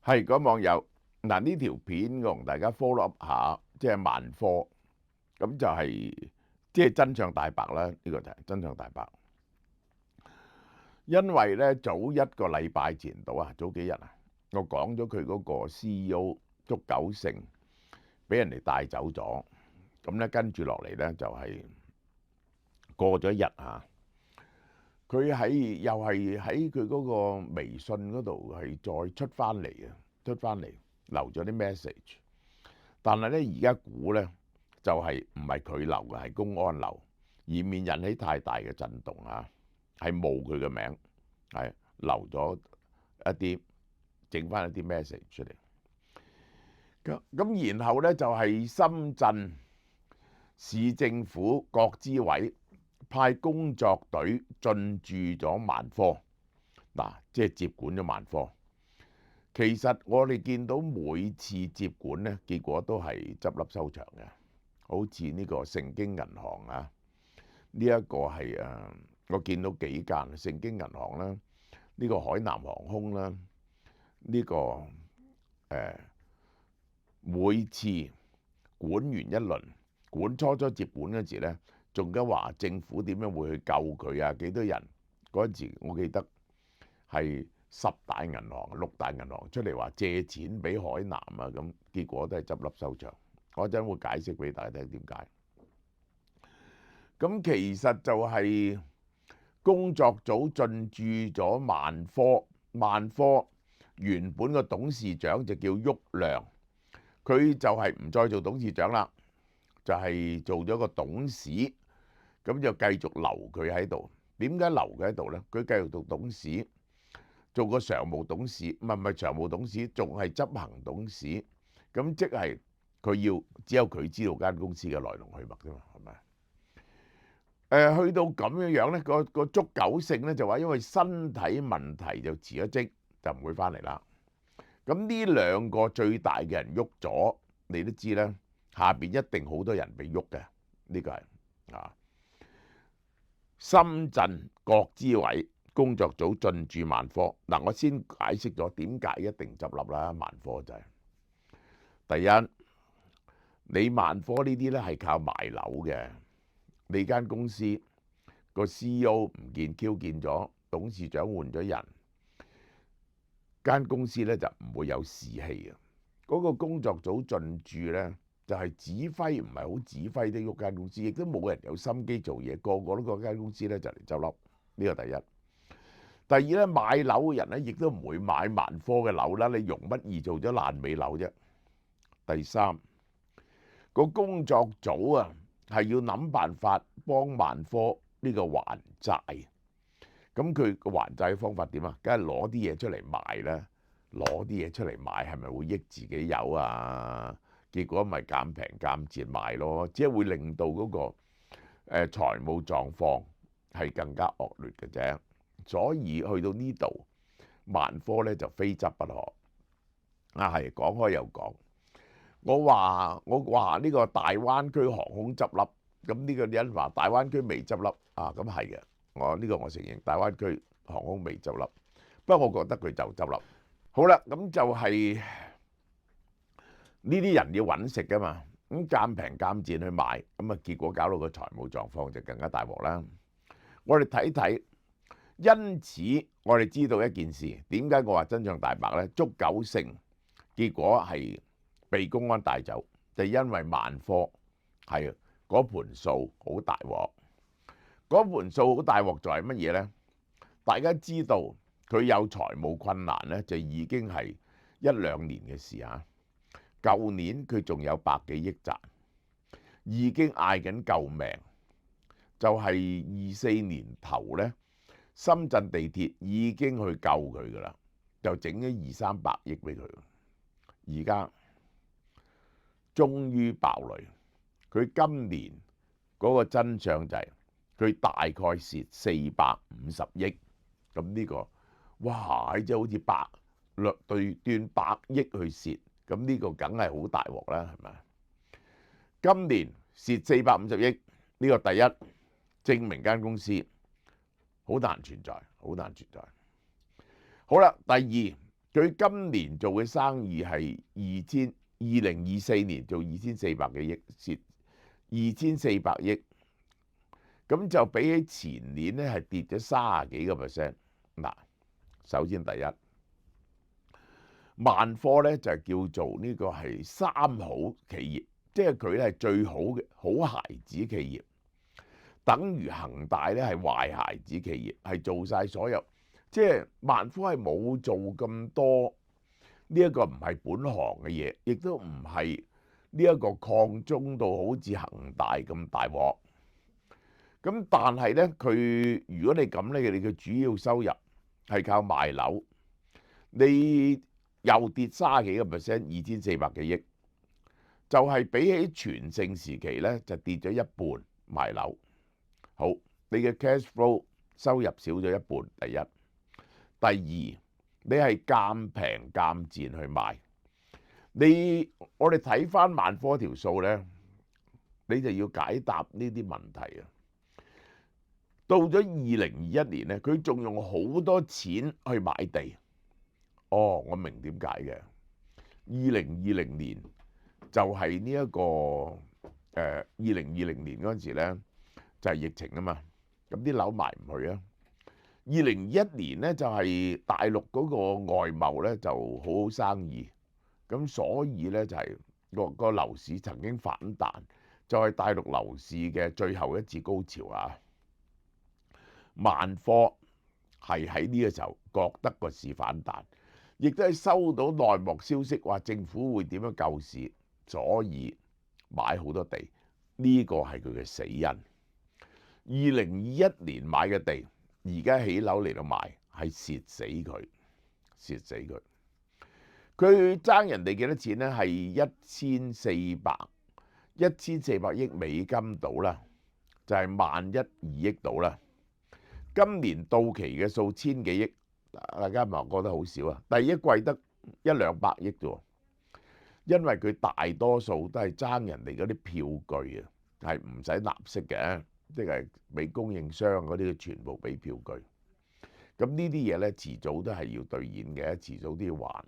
係嗰網友嗱，呢條片我同大家 follow up 下，即係萬科咁就係即係真相大白啦。呢個就係真相大白，因為咧早一個禮拜前到啊，早幾日啊，我講咗佢嗰個 CEO 祝九勝俾人哋帶走咗，咁咧跟住落嚟咧就係過咗一日啊，佢又係喺佢嗰個微信嗰度係再出翻嚟嘅，出翻嚟留咗啲 message。但係咧而家估咧就係唔係佢留嘅，係公安留，以免引起太大嘅震動啊。係冒佢嘅名，係留咗一啲，整翻一啲 message 出嚟。咁然後咧就係深圳市政府各支委派工作隊進駐咗萬科，嗱，即係接管咗萬科。其實我哋見到每次接管咧，結果都係執笠收場嘅，好似呢個盛京銀行啊，呢一個係我見到幾間盛京銀行啦，呢個海南航空啦，呢個每次管完一輪，管初接管嗰時咧，仲加話政府點樣會去救佢啊？幾多人嗰陣時，我記得係10大銀行、6大銀行出嚟話借錢俾海南啊，咁結果都係執笠收場。我陣會解釋俾大家聽點解。咁其實就係工作組進駐咗萬科，萬科原本個董事長就叫郁亮，佢就係唔再做董事長啦，就係做咗個董事，咁就繼續留佢喺度。點解留佢喺度呢？佢繼續做董事，做個常務董事，唔係常務董事，仲係執行董事。咁即係佢只有佢知道間公司嘅來龍去脈啫嘛，係咪？去到咁樣咧，個祝九勝咧就話因為身體問題就辭咗職，就唔會翻嚟啦。咁呢兩個最大嘅人喐咗，你都知啦，下邊一定好多人被喐嘅。呢個係啊，深圳各支委工作組進駐萬科。嗱，我先解釋咗點解一定執笠啦。萬科就係第一，你萬科呢啲咧係靠賣樓嘅。你間公司個 CEO 唔見 Q 見咗，董事長換咗人，間公司咧就唔會有士氣嘅。嗰個工作組進駐咧就係指揮，唔係好指揮的喐間公司，亦都冇人有心機做嘢，個個都覺得間公司咧就嚟執笠。呢個第一。第二咧，買樓嘅人咧亦都唔會買萬科嘅樓啦，你容乜易做咗爛尾樓啫。第三，個工作組啊，係要諗辦法幫萬科呢個還債。咁佢個還債嘅方法點啊？梗係攞啲嘢出嚟賣啦，攞啲嘢出嚟賣係咪會益自己有啊？結果咪減平減賤賣咯，只係會令到嗰個財務狀況係更加惡劣嘅啫。所以去到呢度，萬科咧就非執不可。啊係講開又講。我話呢個大灣區航空執笠，咁呢個人話大灣區未執笠啊，咁係嘅，我承認大灣區航空未執笠，不過我覺得佢就執笠。好啦，咁就係呢啲人要揾食噶嘛，咁賤平賤賤去賣，咁啊結果搞到個財務狀況就更加大鑊啦。我哋睇睇，因此我哋知道一件事，點解我話真相大白呢？祝九勝結果係被公安帶走，就因為萬科係嗰盤數好大鑊。嗰盤數好大鑊就係乜嘢呢？大家知道佢有財務困難呢，就已經係1-2年嘅事啊。舊年佢仲有百幾億賺，已經嗌緊救命。就係24年頭呢，深圳地鐵已經去救佢噶啦，就整咗200-300億俾佢。而家終於爆雷，佢今年嗰個真相就係佢大概蝕450億，咁呢個哇，即係好似斷百億去蝕，咁呢個梗係好大鑊啦，係咪？今年蝕450億，呢個第一證明間公司好難存在，好難存在。好啦，第二佢今年做嘅生意係2024年做2400幾億，蝕2400億，咁就比起前年咧係跌咗30幾個 percent。嗱，首先第一，萬科咧就叫做呢個係三好企業，即係佢咧係最好嘅好孩子企業，等於恒大咧係壞孩子企業，係做晒所有，即係萬科係冇做咁多呢一個唔係本行嘅嘢，亦都唔係呢一個擴充到好似恒大咁大鑊。咁但係咧，佢如果你咁咧，你嘅主要收入係靠賣樓，你又跌30幾個 percent，2400幾億，就係比起全盛時期咧就跌咗一半賣樓。好，你嘅 cash flow 收入少咗一半，第一。第二，你係賤平賤賤去賣。我哋睇翻萬科條數咧，你就要解答呢啲問題啊。到咗2021年咧，佢仲用好多錢去買地。哦，我明點解嘅。2020年就係呢一個2020年嗰陣時咧，就係疫情啊嘛，咁啲樓賣唔去啊。2021年咧就係大陸嗰個外貿咧就好好生意，咁所以咧就係個樓市曾經反彈，就係大陸樓市嘅最後一次高潮啊。萬科係喺呢個時候覺得個市反彈，亦都係收到內幕消息話政府會點樣救市，所以買好多地，呢個係佢嘅死因。2021年買嘅地，而家起樓嚟到賣，係蝕死佢，蝕死佢。佢爭人哋幾多錢呢？係1400億美金到啦，就係11000億到啦。今年到期嘅數千幾億，大家咪覺得好少啊？第一季得100-200億啫，因為佢大多數都係爭人哋嗰啲票據啊，係唔使納息嘅，即係俾供應商嗰啲全部俾票據。咁呢啲嘢咧，遲早都係要兌現嘅，遲早都要還。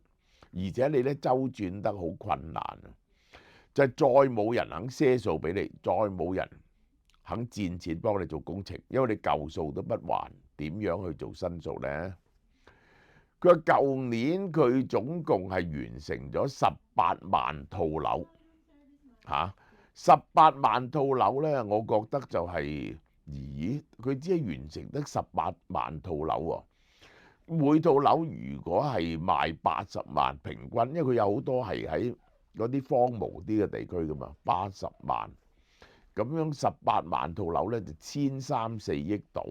而且你咧周轉得好困難啊，就係再冇人肯賒數俾你，再冇人肯墊錢幫你做工程，因為你舊數都不還，點樣去做新數咧？佢話舊年佢總共係完成咗18萬套樓嚇，18萬套樓咧，我覺得就係，咦？佢只係完成得18萬套樓喎。每套樓如果係賣80萬平均，因為佢有好多係喺嗰啲荒蕪啲嘅地區噶嘛，80萬咁樣18萬套樓咧就1300-1400億到。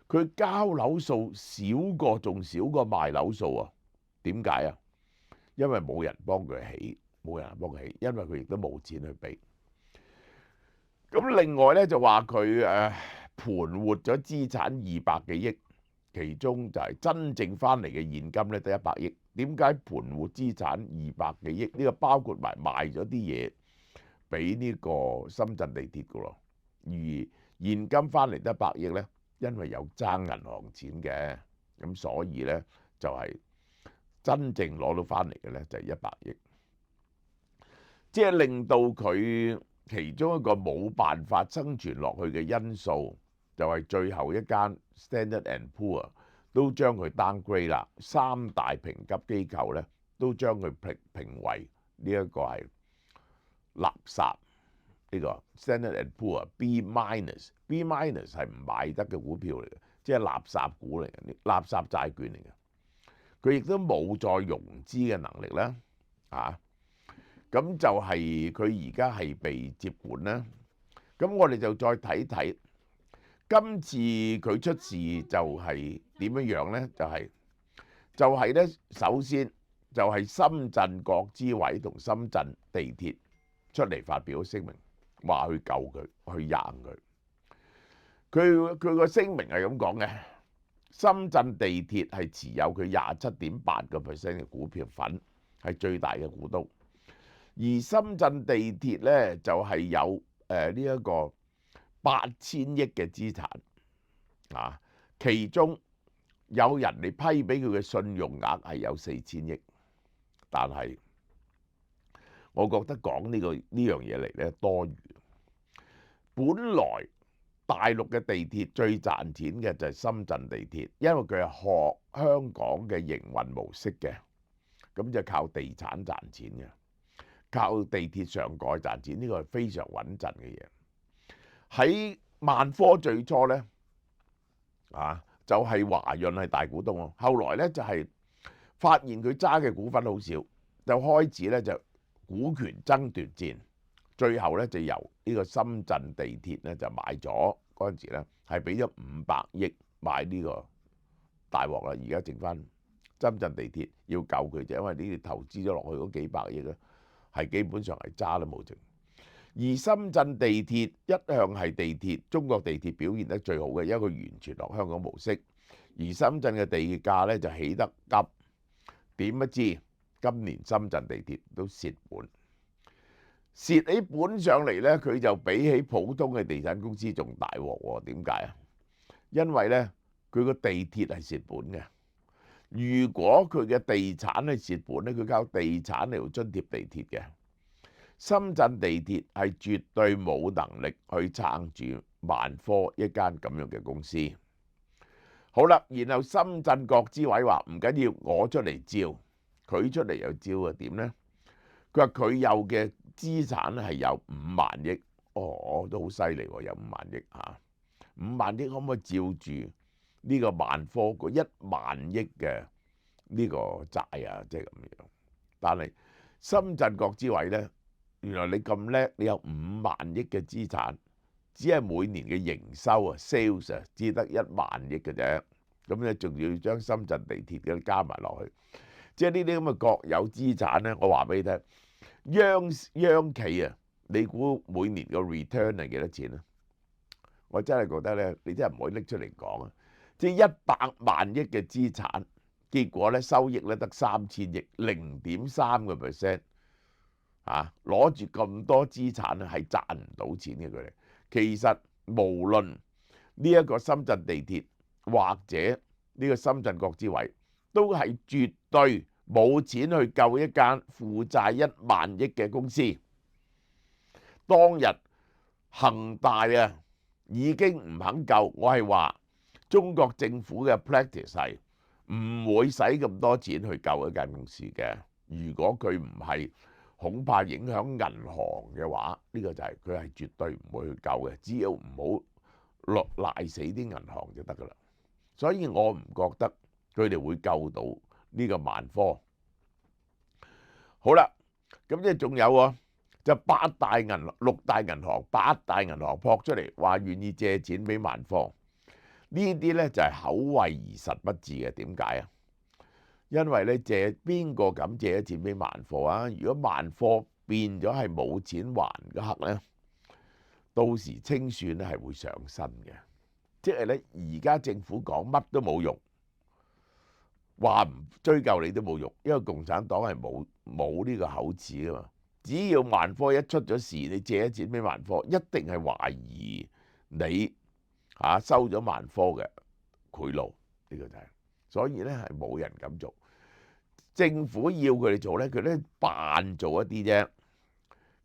佢交樓數仲少過賣樓數啊？點解啊？因為冇人幫佢起，冇人幫佢起，因為佢亦都冇錢去俾。咁另外咧就話佢盤活咗資產200幾億。其中就係真正翻嚟嘅現金咧得100億。點解盤活資產200幾億？呢個包括埋賣咗啲嘢俾呢個深圳地鐵噶咯。而現金翻嚟得100億咧，因為有爭銀行錢嘅，咁所以咧就係真正攞到翻嚟嘅咧就係100億。即係令到佢其中一個冇辦法生存落去嘅因素，就係最後一間 Standard and Poor 都將佢 downgrade 啦，3大評級機構咧都將佢評為呢一個係垃圾。呢個 Standard and Poor B minus，B minus 係唔買得嘅股票嚟嘅，即係垃圾股嚟嘅，垃圾債券嚟嘅。佢亦都冇再融資嘅能力啦，咁就係佢而家係被接管啦。咁我哋就再睇睇。今次佢出事就係點樣咧？就係咧，首先就係深圳國資委同深圳地鐵出嚟發表聲明，話去救佢，去贏佢。佢個聲明係咁講嘅：深圳地鐵係持有佢27.8% 嘅股票份，係最大嘅股東。而深圳地鐵咧就係有呢一個8000億嘅資產，其中有人嚟批俾佢嘅信用額係有4000億，但係我覺得講呢樣嘢嚟咧多餘。本來大陸嘅地鐵最賺錢嘅就係深圳地鐵，因為佢係學香港嘅營運模式嘅，咁就靠地產賺錢嘅，靠地鐵上蓋賺錢，呢個係非常穩陣嘅嘢。喺萬科最初呢，就係華潤係大股東咯，後來呢，就係發現佢揸嘅股份好少，就開始呢，就股權爭奪戰，最後呢，就由呢個深圳地鐵呢，就買咗，嗰陣時呢係俾咗500億買呢個大鑊啦，而家剩翻深圳地鐵要救佢啫，因為呢啲投資咗落去嗰幾百億咧，係基本上係渣都冇剩。而深圳地鐵一向係地鐵中國地鐵表現得最好嘅，因為佢完全落香港模式。而深圳嘅地價呢，就起得急，點不知今年深圳地鐵都蝕本，蝕起本上嚟呢，佢就比起普通嘅地產公司仲大鑊喎。點解啊？因為呢，佢個地鐵係蝕本嘅。如果佢嘅地產係蝕本咧，佢靠地產嚟津貼地鐵嘅。深圳地鐵係絕對冇能力去撐住萬科一間咁樣嘅公司。好啦，然後深圳國資委話唔緊要，我出嚟招，佢出嚟又招啊？點呢？佢話佢有嘅資產係有5萬億，都好犀利喎，有5萬億嚇。5萬億可唔可以照住呢個萬科個1萬億嘅呢個債啊？即係咁樣。但係深圳國資委呢，原來你咁叻，你有5萬億嘅資產，只係每年嘅營收啊 sales 啊，只得1萬億嘅啫。咁咧仲要將深圳地鐵嘅加埋落去，即係呢啲咁嘅國有資產咧。我話俾你聽，央企啊，你估每年個 return 係幾多錢啊？我真係覺得咧，你真係唔可以拎出嚟講啊！即係100萬億嘅資產，結果咧收益咧得3000億，0.3%啊！攞住咁多資產咧係賺唔到錢嘅佢哋。其實無論呢一個深圳地鐵或者呢個深圳國資委，都係絕對冇錢去救一間負債1萬億嘅公司。當日恒大啊已經唔肯救，我係話中國政府嘅 practice 係唔會使咁多錢去救一間公司嘅。如果佢唔係恐怕影響銀行嘅話，呢個就係佢係絕對唔會去救嘅。只要唔好賴死啲銀行就得噶啦。所以我唔覺得佢哋會救到呢個萬科。好啦，咁即係仲有喎，就6大銀行8大銀行撲出嚟話願意借錢俾萬科。呢啲呢就係口惠而實不至嘅。點解啊？因為咧邊個敢借咗錢俾萬科啊？如果萬科變咗係冇錢還嗰刻咧，到時清算咧係會上身嘅。即係咧，而家政府講乜都冇用，話唔追究你都冇用，因為共產黨係冇呢個口齒噶嘛。只要萬科一出咗事，你借咗錢俾萬科，一定係懷疑你收咗萬科嘅賄賂，呢個就係。所以咧係冇人敢做，政府要佢哋做咧，佢咧扮做一啲啫。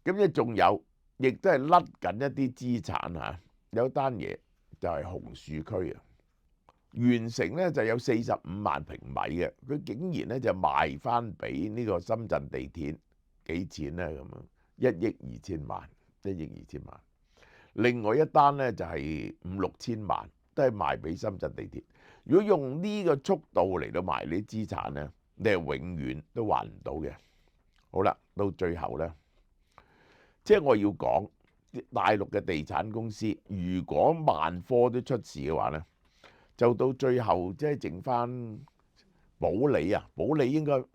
咁咧仲有，亦都係甩緊一啲資產嚇。有單嘢就係紅樹區啊，完成咧就有45萬平米嘅，佢竟然咧就賣翻俾呢個深圳地鐵幾錢咧咁樣？1億2千萬，1億2千萬。另外一單咧就係5、6千萬，都係賣俾深圳地鐵。如果用呢個速度嚟到賣呢啲資產咧，你係永遠都還唔到嘅。好啦，到最後咧，即係我要講大陸嘅地產公司，如果萬科都出事嘅話咧，就到最後即係剩翻保利啊，保利應該呢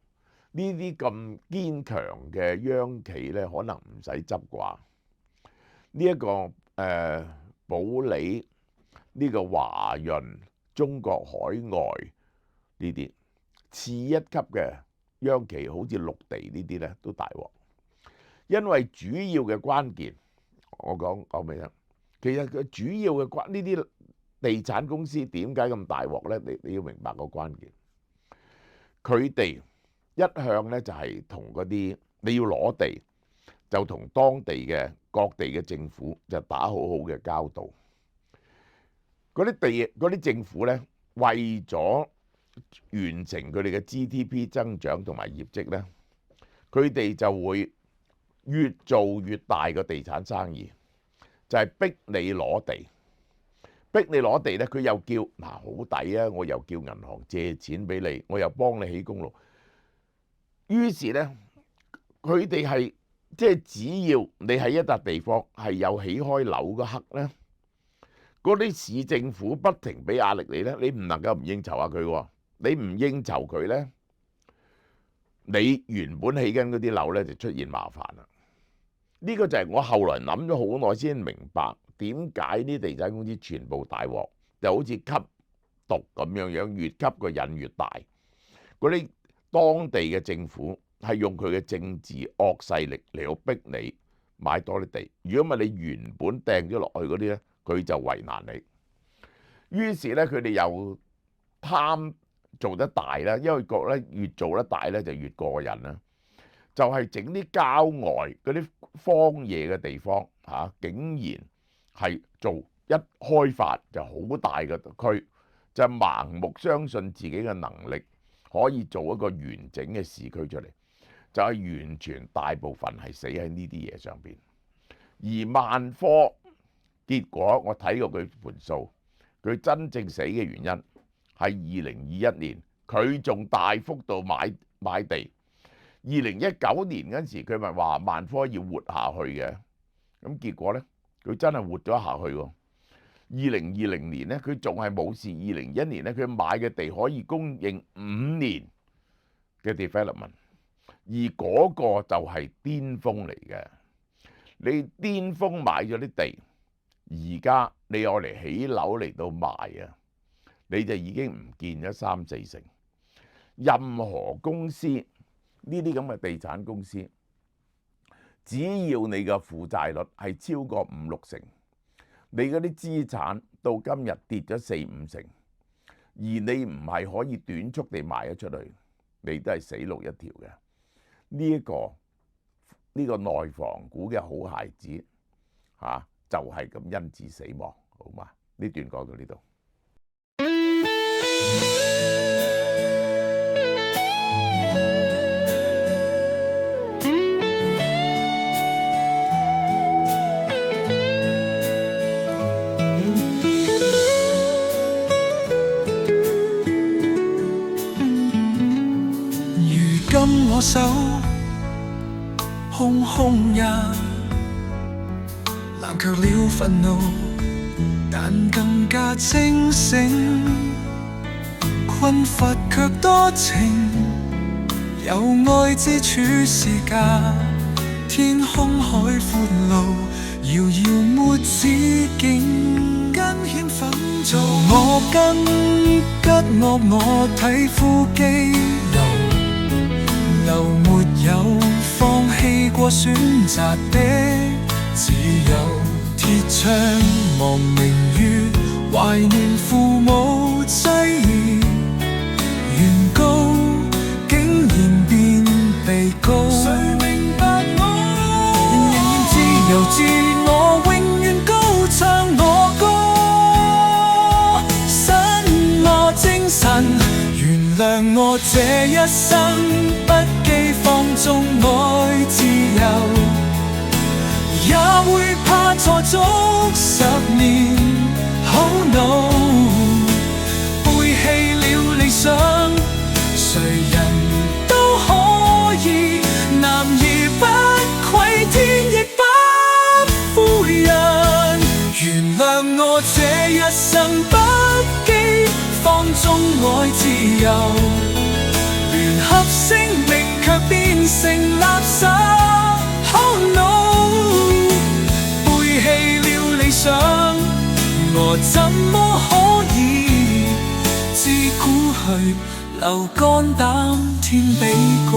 啲咁堅強嘅央企咧，可能唔使執啩。呢一個保利，呢個華潤、中國海外呢啲次一級嘅央企，好似綠地呢啲咧都大鑊，因為主要嘅關鍵，我講俾你聽，其實佢主要嘅呢啲地產公司點解咁大鑊呢？你要明白個關鍵，佢哋一向呢就係同嗰啲你要攞地，就同當地嘅各地嘅政府就打好好嘅交道。嗰啲政府呢，為咗完成佢哋嘅 GDP 增長同埋業績呢，佢哋就會越做越大嘅地產生意，就係逼你攞地。逼你攞地呢，佢又叫嗱好抵啊！我又叫銀行借錢俾你，我又幫你起公路。於是呢，佢哋係即係只要你喺一笪地方係有起開樓嗰刻呢，嗰啲市政府不停俾壓力你呢，你唔能夠唔應酬下佢喎。你唔應酬佢呢，你原本起緊嗰啲樓呢就出現麻煩啦。呢個就係我後來諗咗好耐先明白。點解啲地產公司全部大鑊，就好似吸毒咁樣，越吸個癮越大。嗰啲當地嘅政府係用佢嘅政治惡勢力嚟到逼你買多啲地。如果唔係你原本掟咗落去嗰啲呢，佢就為難你。於是呢，佢哋又貪做得大啦，因為覺得越做得大呢就越過癮啦。就係整啲郊外嗰啲荒野嘅地方嚇，竟然係做一開發就好大嘅區，就盲目相信自己嘅能力可以做一個完整嘅市區出嚟，就係完全大部分係死喺呢啲嘢上邊。而萬科結果我睇過佢盤數，佢真正死嘅原因係2021年佢仲大幅度買地，2019年嗰時佢咪話萬科要活下去嘅，咁結果呢？佢真係活咗下去喎。2020年呢，佢仲係冇事。2021年呢，佢買嘅地可以供應5年嘅 development， 而嗰個就係巔峰嚟嘅。你巔峰買咗啲地，而家你攞嚟起樓嚟到賣啊，你就已經唔見咗3-4成。任何公司呢啲咁嘅地產公司，只要你嘅負債率係超過5-6成，你嗰啲資產到今日跌咗4-5成，而你唔係可以短速地賣咗出去，你都係死路一條嘅。呢個內房股嘅好孩子就係咁因此死亡，好嘛？呢段講到呢度。我手空空也冷卻了憤怒，但更加清醒。困乏卻多情，有愛之處是假。天空海闊路，遙遙沒止境，跟險奮做我跟吉我體膚肌沒有放棄過選擇的自由，鐵窗望明月，懷念父母妻兒，原告竟然變被告。誰明白我？仍然自由自我，永遠高唱我歌，新我精神，原諒我這一生不羈放縱愛自由，也會怕錯足10年。Oh no， 背棄了理想，誰人都可以，男兒不愧天亦不負人。原諒我這一生不羈放縱愛自由，聯合聲明卻變成垃圾。Oh no， 背棄了理想，我怎麼可以自古去留肝膽天比高？